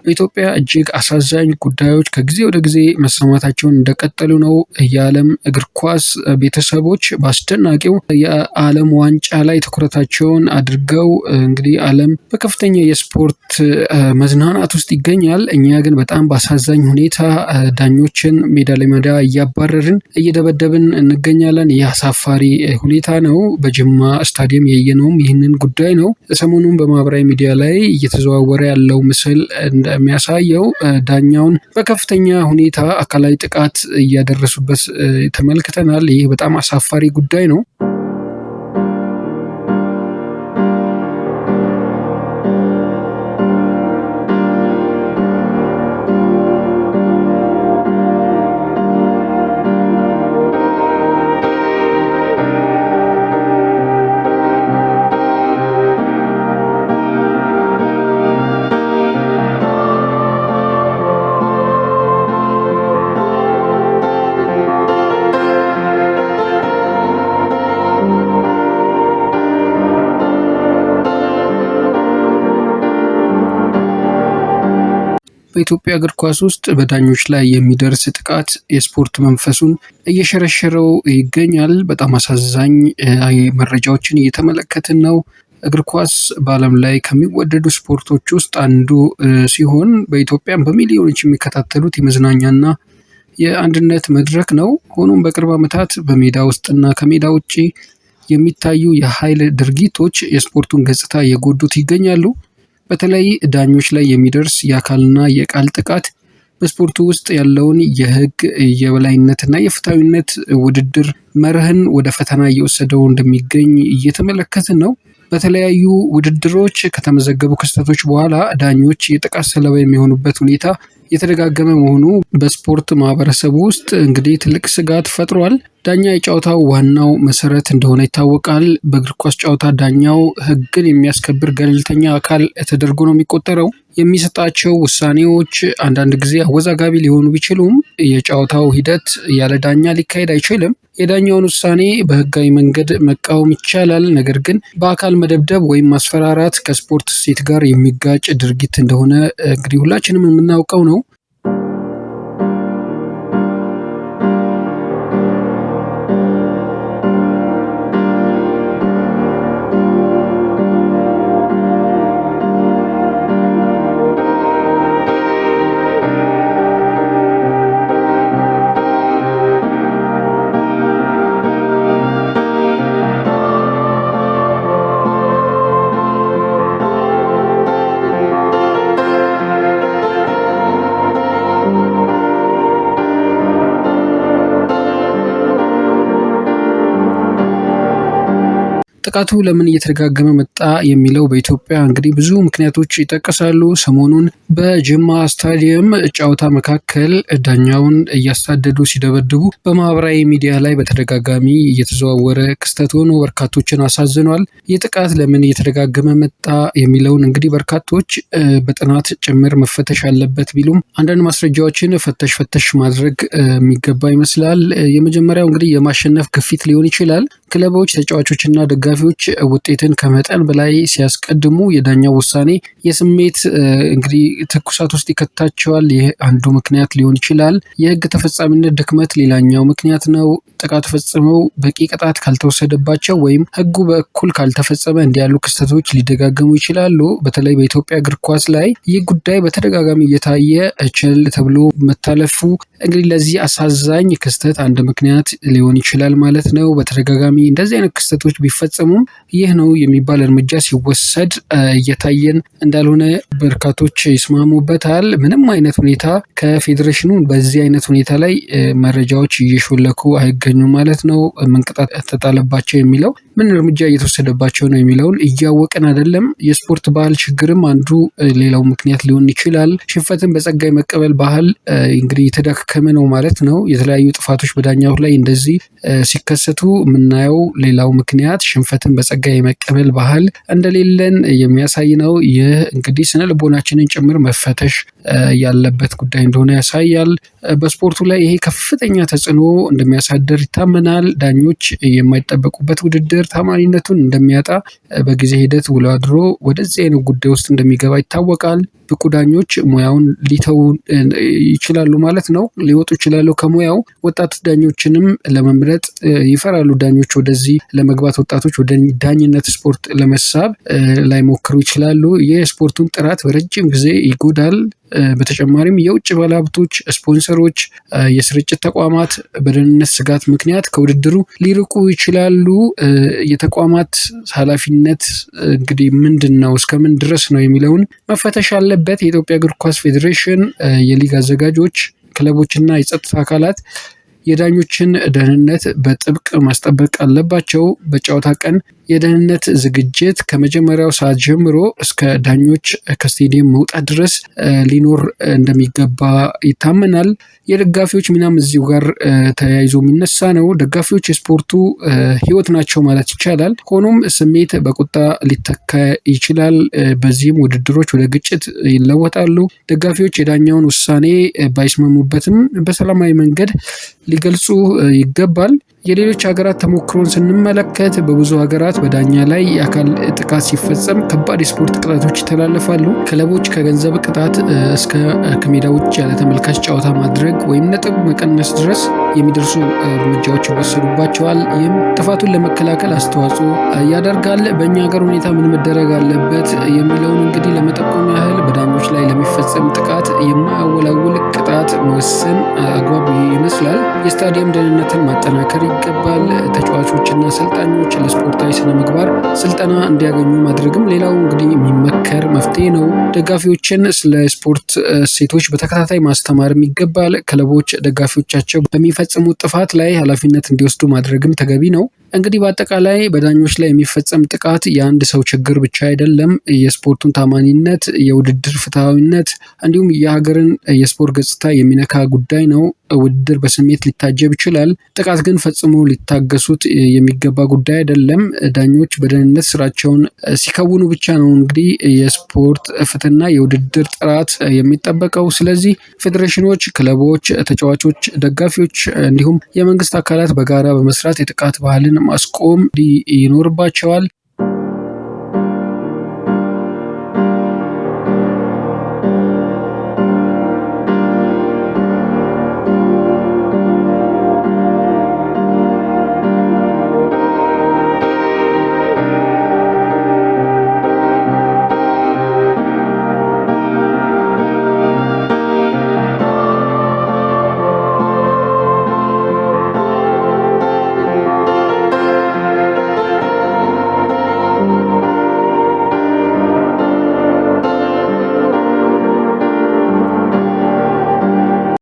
በኢትዮጵያ እጅግ አሳዛኝ ጉዳዮች ከጊዜ ወደ ጊዜ መሰማታቸውን እንደቀጠሉ ነው። የዓለም እግር ኳስ ቤተሰቦች በአስደናቂው የዓለም ዋንጫ ላይ ትኩረታቸውን አድርገው እንግዲህ ዓለም በከፍተኛ የስፖርት መዝናናት ውስጥ ይገኛል። እኛ ግን በጣም በአሳዛኝ ሁኔታ ዳኞችን ሜዳ ለሜዳ እያባረርን እየደበደብን እንገኛለን። ይህ አሳፋሪ ሁኔታ ነው። በጅማ ስታዲየም ያየነውም ይህንን ጉዳይ ነው። ሰሞኑን በማህበራዊ ሚዲያ ላይ እየተዘዋወረ ያለው ምስል እንደሚያሳየው ዳኛውን በከፍተኛ ሁኔታ አካላዊ ጥቃት እያደረሱበት ተመልክተናል። ይህ በጣም አሳፋሪ ጉዳይ ነው። በኢትዮጵያ እግር ኳስ ውስጥ በዳኞች ላይ የሚደርስ ጥቃት የስፖርት መንፈሱን እየሸረሸረው ይገኛል። በጣም አሳዛኝ መረጃዎችን እየተመለከትን ነው። እግር ኳስ በዓለም ላይ ከሚወደዱ ስፖርቶች ውስጥ አንዱ ሲሆን በኢትዮጵያም በሚሊዮኖች የሚከታተሉት የመዝናኛና የአንድነት መድረክ ነው። ሆኖም በቅርብ ዓመታት በሜዳ ውስጥና ከሜዳ ውጭ የሚታዩ የኃይል ድርጊቶች የስፖርቱን ገጽታ እየጎዱት ይገኛሉ። በተለይ ዳኞች ላይ የሚደርስ የአካልና የቃል ጥቃት በስፖርቱ ውስጥ ያለውን የሕግ የበላይነትና የፍትሃዊነት ውድድር መርህን ወደ ፈተና እየወሰደው እንደሚገኝ እየተመለከትን ነው። በተለያዩ ውድድሮች ከተመዘገቡ ክስተቶች በኋላ ዳኞች የጥቃት ሰለባ የሚሆኑበት ሁኔታ የተደጋገመ መሆኑ በስፖርት ማህበረሰቡ ውስጥ እንግዲህ ትልቅ ስጋት ፈጥሯል። ዳኛ የጨዋታው ዋናው መሰረት እንደሆነ ይታወቃል። በእግር ኳስ ጨዋታ ዳኛው ሕግን የሚያስከብር ገለልተኛ አካል ተደርጎ ነው የሚቆጠረው። የሚሰጣቸው ውሳኔዎች አንዳንድ ጊዜ አወዛጋቢ ሊሆኑ ቢችሉም የጨዋታው ሂደት ያለ ዳኛ ሊካሄድ አይችልም። የዳኛውን ውሳኔ በህጋዊ መንገድ መቃወም ይቻላል። ነገር ግን በአካል መደብደብ ወይም ማስፈራራት ከስፖርት እሴት ጋር የሚጋጭ ድርጊት እንደሆነ እንግዲህ ሁላችንም የምናውቀው ነው። ጥቃቱ ለምን እየተደጋገመ መጣ የሚለው በኢትዮጵያ እንግዲህ ብዙ ምክንያቶች ይጠቀሳሉ። ሰሞኑን በጅማ ስታዲየም ጨዋታ መካከል ዳኛውን እያሳደዱ ሲደበድቡ በማህበራዊ ሚዲያ ላይ በተደጋጋሚ እየተዘዋወረ ክስተት ሆኖ በርካቶችን አሳዝኗል። ይህ ጥቃት ለምን እየተደጋገመ መጣ የሚለውን እንግዲህ በርካቶች በጥናት ጭምር መፈተሽ አለበት ቢሉም አንዳንድ ማስረጃዎችን ፈተሽ ማድረግ የሚገባ ይመስላል። የመጀመሪያው እንግዲህ የማሸነፍ ግፊት ሊሆን ይችላል። ክለቦች፣ ተጫዋቾችና ደጋፊዎች ውጤትን ከመጠን በላይ ሲያስቀድሙ የዳኛው ውሳኔ የስሜት እንግዲህ ትኩሳት ውስጥ ይከታቸዋል። ይህ አንዱ ምክንያት ሊሆን ይችላል። የህግ ተፈጻሚነት ድክመት ሌላኛው ምክንያት ነው። ጥቃት ፈጽመው በቂ ቅጣት ካልተወሰደባቸው ወይም ህጉ በእኩል ካልተፈጸመ እንዲያሉ ክስተቶች ሊደጋገሙ ይችላሉ። በተለይ በኢትዮጵያ እግር ኳስ ላይ ይህ ጉዳይ በተደጋጋሚ እየታየ ችል ተብሎ መታለፉ እንግዲህ ለዚህ አሳዛኝ ክስተት አንድ ምክንያት ሊሆን ይችላል ማለት ነው። በተደጋጋሚ እንደዚህ አይነት ክስተቶች ቢፈጸሙም ይህ ነው የሚባል እርምጃ ሲወሰድ እየታየን እንዳልሆነ በርካቶች ይስማሙበታል። ምንም አይነት ሁኔታ ከፌዴሬሽኑ በዚህ አይነት ሁኔታ ላይ መረጃዎች እየሾለኩ አይገኙም ማለት ነው። ምን ቅጣት ተጣለባቸው የሚለው ምን እርምጃ እየተወሰደባቸው ነው የሚለውን እያወቅን አይደለም። የስፖርት ባህል ችግርም አንዱ ሌላው ምክንያት ሊሆን ይችላል። ሽንፈትን በጸጋ የመቀበል ባህል እንግዲህ የተዳከመ ነው ማለት ነው። የተለያዩ ጥፋቶች በዳኛው ላይ እንደዚህ ሲከሰቱ የምናየው ሌላው ምክንያት ሽንፈትን በጸጋ የመቀበል ባህል እንደሌለን የሚያሳይ ነው። ይህ እንግዲህ ስነ ልቦናችንን ጭምር መፈተሽ ያለበት ጉዳይ እንደሆነ ያሳያል። በስፖርቱ ላይ ይሄ ከፍተኛ ተጽዕኖ እንደሚያሳድር ይታመናል። ዳኞች የማይጠበቁበት ውድድር ታማኒነቱን እንደሚያጣ በጊዜ ሂደት ውሎ አድሮ ወደዚህ አይነት ጉዳይ ውስጥ እንደሚገባ ይታወቃል። ብቁ ዳኞች ሙያውን ሊተው ይችላሉ ማለት ነው፣ ሊወጡ ይችላሉ ከሙያው። ወጣት ዳኞችንም ለመምረጥ ይፈራሉ ዳኞች ወደዚህ ለመግባት፣ ወጣቶች ወደ ዳኝነት ስፖርት ለመሳብ ላይሞክሩ ይችላሉ። የስፖርቱን ጥራት በረጅም ጊዜ ይጎዳል። በተጨማሪም የውጭ ባለሀብቶች፣ ስፖንሰሮች፣ የስርጭት ተቋማት በደህንነት ስጋት ምክንያት ከውድድሩ ሊርቁ ይችላሉ። የተቋማት ኃላፊነት እንግዲህ ምንድን ነው፣ እስከምን ድረስ ነው የሚለውን መፈተሽ አለበት። የኢትዮጵያ እግር ኳስ ፌዴሬሽን፣ የሊግ አዘጋጆች፣ ክለቦችና የጸጥታ አካላት የዳኞችን ደህንነት በጥብቅ ማስጠበቅ አለባቸው። በጨዋታ ቀን የደህንነት ዝግጅት ከመጀመሪያው ሰዓት ጀምሮ እስከ ዳኞች ከስቴዲየም መውጣት ድረስ ሊኖር እንደሚገባ ይታመናል። የደጋፊዎች ሚናም እዚሁ ጋር ተያይዞ የሚነሳ ነው። ደጋፊዎች የስፖርቱ ሕይወት ናቸው ማለት ይቻላል። ሆኖም ስሜት በቁጣ ሊተካ ይችላል። በዚህም ውድድሮች ወደ ግጭት ይለወጣሉ። ደጋፊዎች የዳኛውን ውሳኔ ባይስማሙበትም በሰላማዊ መንገድ ሊገልጹ ይገባል። የሌሎች ሀገራት ተሞክሮን ስንመለከት በብዙ ሀገራት በዳኛ ላይ የአካል ጥቃት ሲፈጸም ከባድ የስፖርት ቅጣቶች ይተላለፋሉ። ክለቦች ከገንዘብ ቅጣት እስከ ከሜዳ ውጭ ያለ ተመልካች ጨዋታ ማድረግ ወይም ነጥብ መቀነስ ድረስ የሚደርሱ እርምጃዎች ይወሰዱባቸዋል። ይህም ጥፋቱን ለመከላከል አስተዋጽኦ ያደርጋል። በእኛ ሀገር ሁኔታ ምን መደረግ አለበት የሚለውን እንግዲህ ለመጠቆም ያህል በዳኞች ላይ ለሚፈጸም ጥቃት የማያወላውል ቅጣት መወሰን አግባብ ይመስላል። የስታዲየም ደህንነትን ማጠናከር ይገባል። ተጫዋቾችና አሰልጣኞች ለስፖርታዊ ስነ ምግባር ስልጠና እንዲያገኙ ማድረግም ሌላው እንግዲህ የሚመከር መፍትሄ ነው። ደጋፊዎችን ስለ ስፖርት እሴቶች በተከታታይ ማስተማርም ይገባል። ክለቦች ደጋፊዎቻቸው በሚፈጽሙት ጥፋት ላይ ኃላፊነት እንዲወስዱ ማድረግም ተገቢ ነው። እንግዲህ በአጠቃላይ በዳኞች ላይ የሚፈጸም ጥቃት የአንድ ሰው ችግር ብቻ አይደለም። የስፖርቱን ታማኒነት፣ የውድድር ፍትሐዊነት እንዲሁም የሀገርን የስፖርት ገጽታ የሚነካ ጉዳይ ነው። ውድድር በስሜት ሊታጀብ ይችላል። ጥቃት ግን ፈጽሞ ሊታገሱት የሚገባ ጉዳይ አይደለም። ዳኞች በደህንነት ስራቸውን ሲከውኑ ብቻ ነው እንግዲህ የስፖርት ፍትህና የውድድር ጥራት የሚጠበቀው። ስለዚህ ፌዴሬሽኖች፣ ክለቦች፣ ተጫዋቾች፣ ደጋፊዎች እንዲሁም የመንግስት አካላት በጋራ በመስራት የጥቃት ባህልን ማስቆም ይኖርባቸዋል።